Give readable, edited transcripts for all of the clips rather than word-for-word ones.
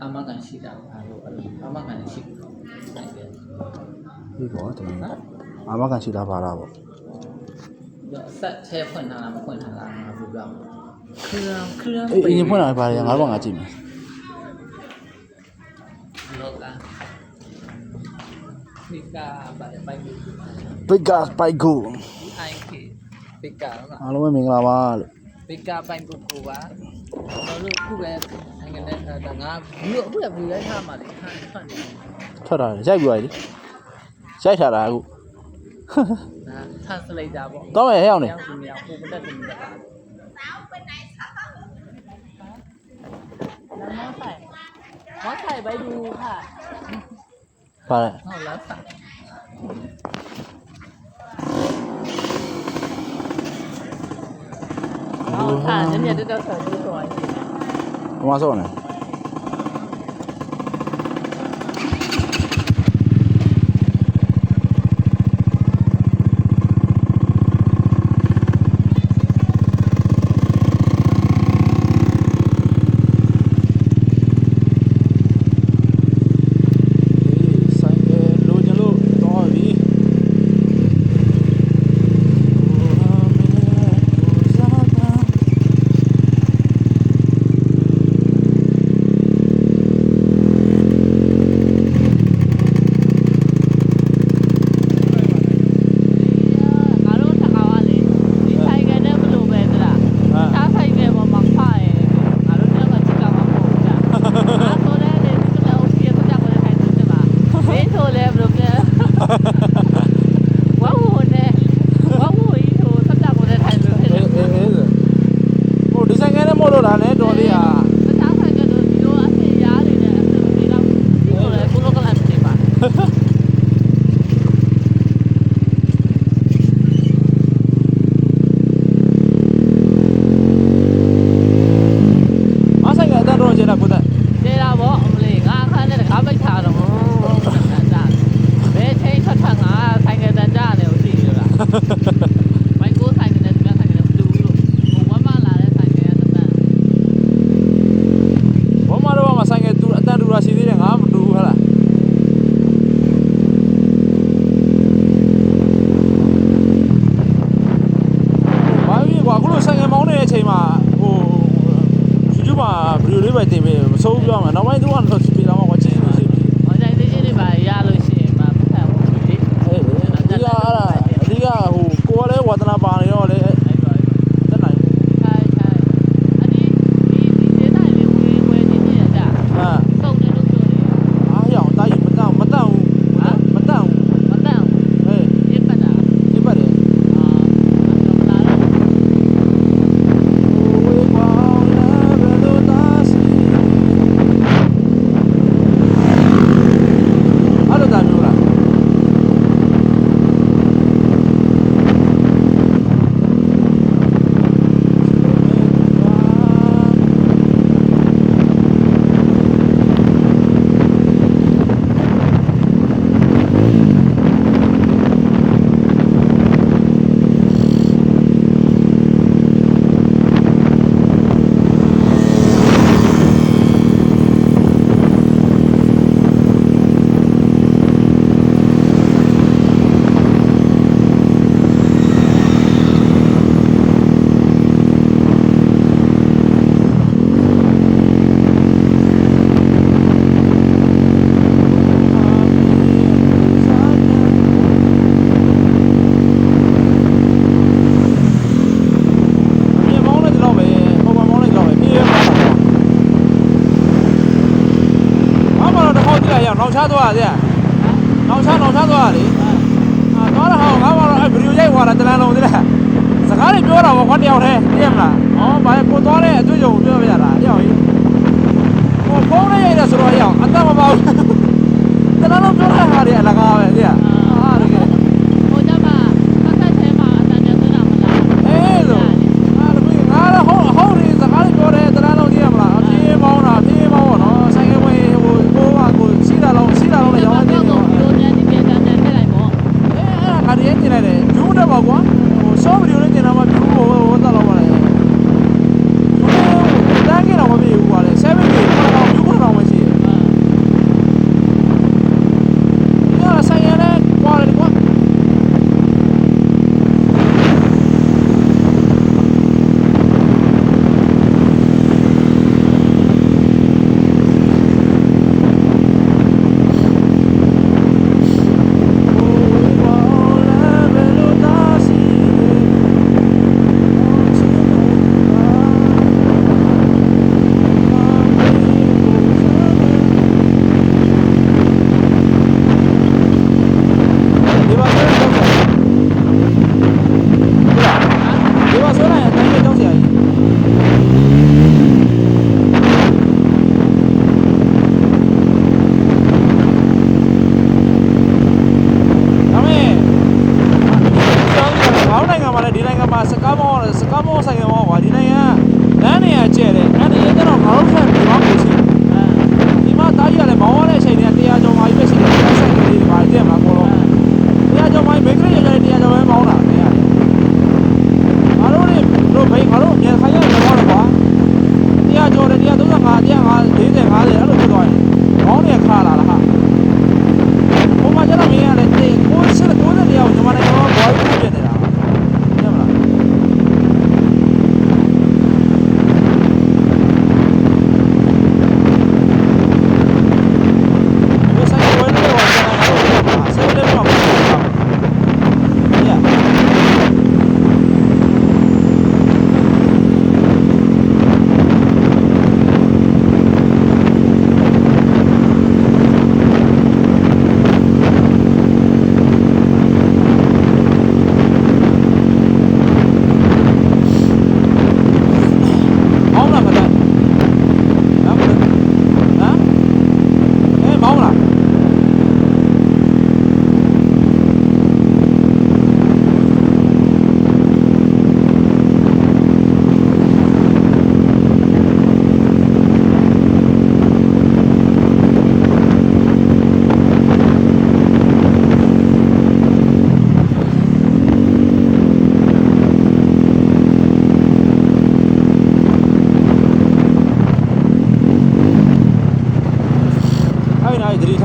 အာမခံရှိတာဘာလို့အာမခံရှိဘူးဆိုင်က ဒီကောတမန်အာမခံရှိတာပါလားပေါ့ ဆက်ချဲဖွင့်ထားတာမဖွင့်ထားတာငါပြောပြမယ်ခရမ်း အေးရင်ဖွင့်လာပါတယ်ငါတော့ငါကြည့်မယ် လောကပိကာပါတယ်ပိုက်ဘူး ပိကာပိုက်ကို IK ပိကာနော် အားလုံးပဲမင်္ဂလာပါလို့ ပိကာပိုက်ဘူးကိုပါဘာလို့ခုပဲနိုင်ငံနဲ့ဒါငါဘူးအခုကဘူးလိုက်ထားမှလေဖတ်နေ ထွက်တာရိုက်ပြရည်ရိုက်ထားတာအခု ဒါ translator ပေါ့ တော့ရရောက်နေ ရောက်နေအောင်ပုံတက်တယ်တက်တာမောဆိုင်ไปดูค่ะ ပါလေ ဟုတ်လားဆိုင်ဟုတ်ค่ะညနေတက်တော့ဆက်ပြီးဆိုရင် ဘာမှစောနေနောက်ချသွားတယ်နောက်ချသွားတယ်သွားတော့ငါမှတော့ဗီဒီယိုရိုက်သွားတာတန်းလုံးသေးလားစကားတွေပြောတာပေါ့ကွာတယောက်တည်းသိရမလားဩဘာလဲကိုသွားတဲ့အတွေ့အကြုံပြောပြရတာတယောက်ကြီးဟိုဖုန်းနဲ့ရိုက်တယ်ဆိုတော့အရောက်အသက်မပေါဘူးတန်းလုံးပြောတဲ့ဟာတွေအလကားပဲသိရတကယ်ဟိုကြမှာပတ်သက်သေးမှာအတန်ကျသွင်းတာမလားအေးလို့ငါတော့ဟုတ်တယ်စကားတွေပြောတယ်တန်းလုံးသိရမလားပြေးမောင်းပေါ့နော်ဆိုင်ကယ်ဝင်ဟိုကိုစီးတာလုံးလည်းရောင်းနေတယ်ပေါ့ငါတည်းတင်လိုက်တယ်ဂျူးတော့ပါကွာဟိုဆော့ဗီဒီယိုနဲ့တင်တာမှဂျူးဟိုတက်တော့ပါလေဟိုတန်းကြီးတော့မပြေဘူး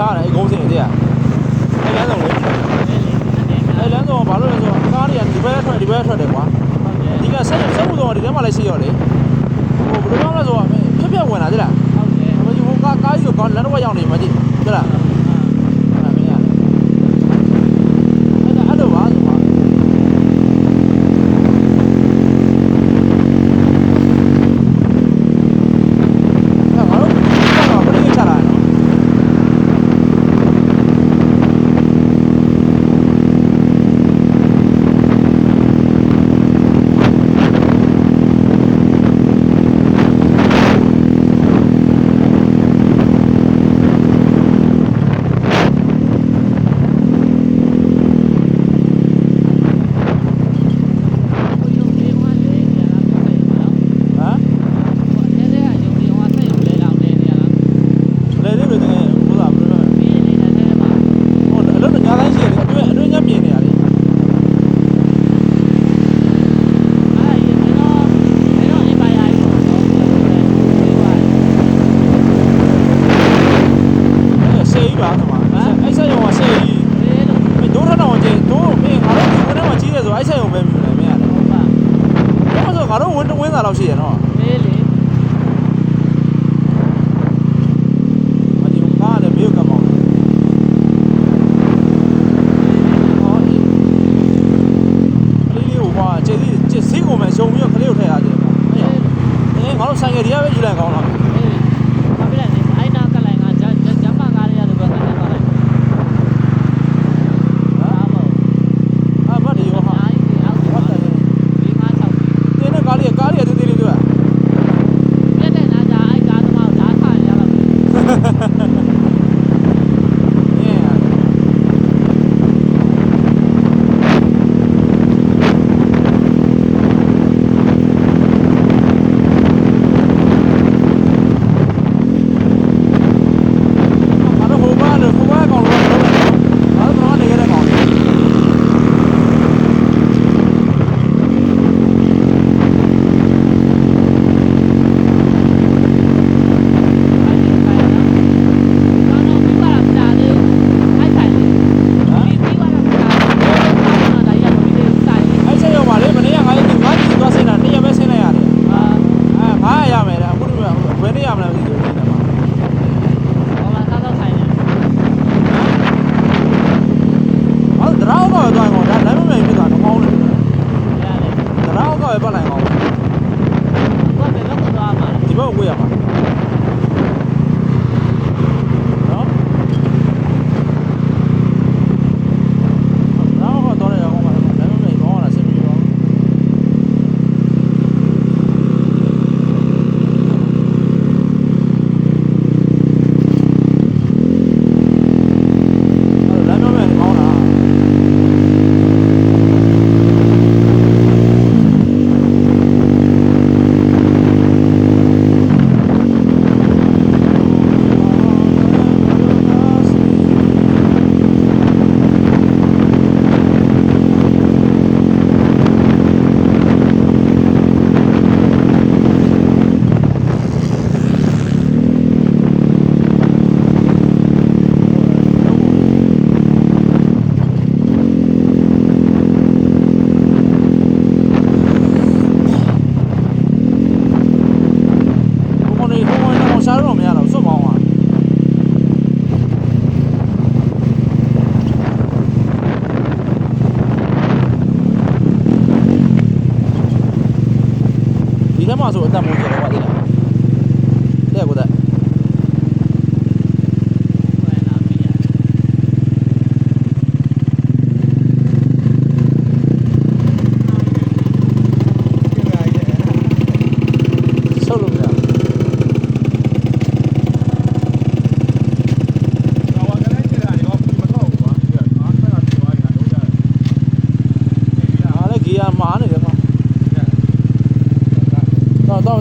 ထားတယ်အဲ့ကုန်းစင်တည်းအဲ့လမ်းဆောင်လေအဲ့လမ်းဆောင်ဘာလို့လဲဆိုတော့ကားတွေကဒီဘက်ထွက်တယ်ကွာဒီကဆက်မှုတော့ဒီထဲမှာလည်းရှိရောလေဟိုဘယ်လိုမှမလဲဆိုတော့ဖြက်ဝင်လာကြလားမကြည့်ဟိုကားကြီးကိုလမ်းတော့ရောက်နေမှာကြည့်ဟုတ်လားအဲ့မင်းရတယ်အဲ့လိုပါဆိုပါလောက်ရှိရနော်လေးလေမဒီကားလည်းဘေးကမောင်းဟောဒီလေးကိုပါကျေးစီးကိုမှရှုံပြီးတော့ခလေးကိုထည့်ရတယ်ပေါ့အဲ့ငါတို့ဆိုင်ကယ်တွေကပဲယူလိုက်ကောင်းလားဘာဖြစ်လဲအိုင်နာကလိုက်ငါဂျမ်ပါကားရတယ်ဘယ်ကနေသွားလိုက်ဟာဘာဒီရောဟာဟုတ်တယ်ဒီမှာ6တင်းနဲ့ကားလေးတင်းလေးတွေ့ပြတ်တဲ့နာကြအိုက်ကားသမားဓာတ်ခါရရပါမှာဆိုအသက်မိုးကြတော့ပါသေးတယ်တဲ့ကိုတဲ့ဆုပ်လို့မရမာနေတယ်ကွာတော့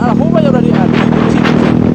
အဲ့ဟိုးဘက်ရောက်တဲ့ဒီအဲ့ဒီမရှိဘူး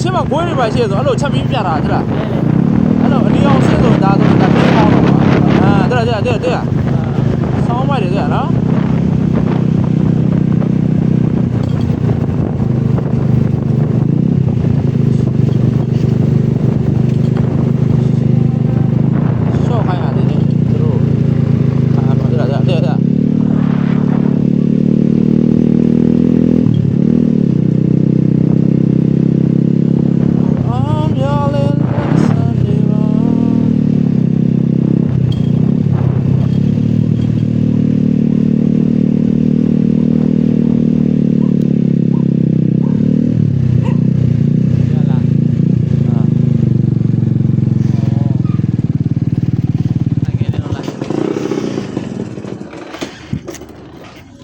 ရှင်းမှာဂွေးတွေပါရှိရဆိုအဲ့လိုချက်ပြီးပြတာတဲ့လားအဲ့လိုအနီအောင်ရှင်းဆိုတာဆိုဒါပြေးပေါင်းတော့ပါတဲ့ဆောင်းမိုက်တယ်တဲ့နော်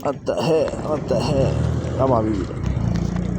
what the hell ရပါပြီ